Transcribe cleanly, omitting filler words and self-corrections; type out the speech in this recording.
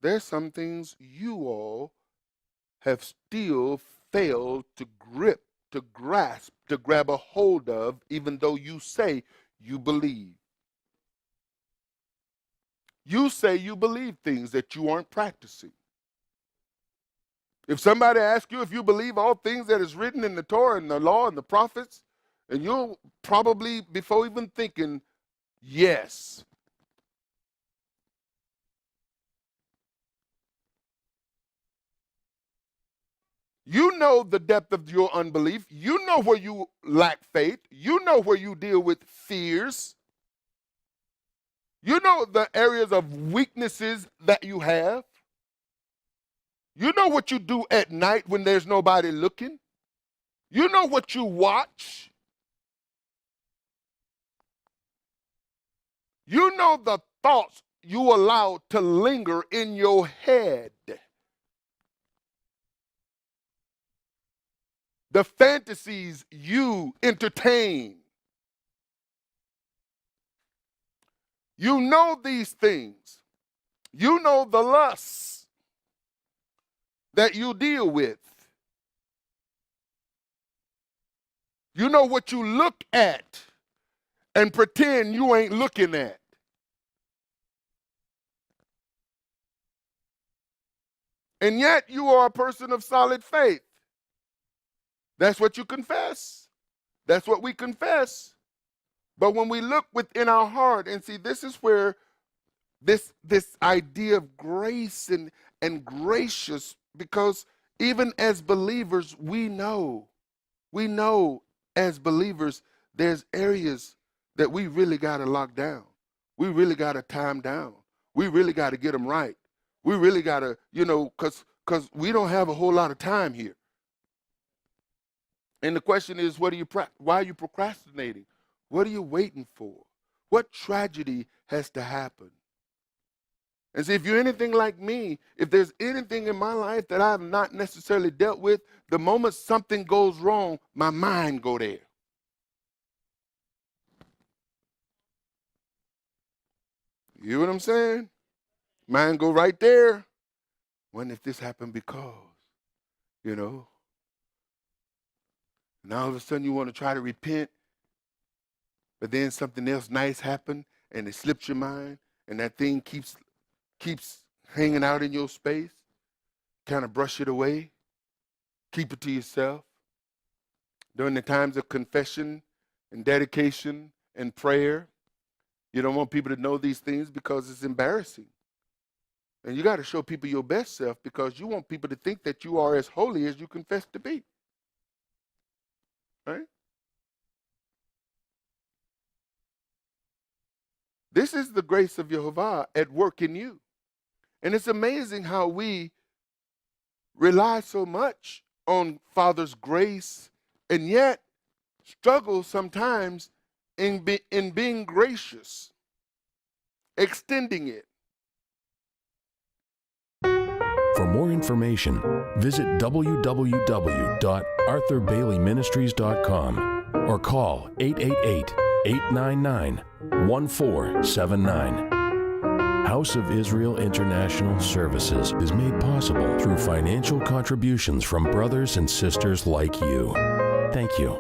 There's some things you all have still failed to grip, to grasp, to grab a hold of, even though you say you believe. You say you believe things that you aren't practicing. If somebody asks you if you believe all things that is written in the Torah and the law and the prophets, and you'll probably, before even thinking, yes. You know the depth of your unbelief. You know where you lack faith. You know where you deal with fears. You know the areas of weaknesses that you have. You know what you do at night when there's nobody looking. You know what you watch. You know the thoughts you allow to linger in your head. The fantasies you entertain. You know these things. You know the lusts that you deal with. You know what you look at and pretend you ain't looking at. And yet you are a person of solid faith. That's what you confess. That's what we confess. But when we look within our heart and see, this is where this idea of grace and gracious, because even as believers, we know as believers, there's areas that we really got to lock down. We really got to time down. We really got to get them right. We really got to, because we don't have a whole lot of time here. And the question is, why are you procrastinating? What are you waiting for? What tragedy has to happen? And see, if you're anything like me, if there's anything in my life that I have not necessarily dealt with, the moment something goes wrong, my mind go there. You know what I'm saying? Mind go right there. When if this happened because, and all of a sudden you want to try to repent, but then something else nice happened and it slips your mind, and that thing keeps hanging out in your space. Kind of brush it away. Keep it to yourself. During the times of confession and dedication and prayer, you don't want people to know these things because it's embarrassing. And you got to show people your best self because you want people to think that you are as holy as you confess to be. Right? This is the grace of Jehovah at work in you. And it's amazing how we rely so much on Father's grace and yet struggle sometimes in being gracious, extending it. For more information, visit www.arthurbaileyministries.com or call 888-899-1479. House of Israel International Services is made possible through financial contributions from brothers and sisters like you. Thank you.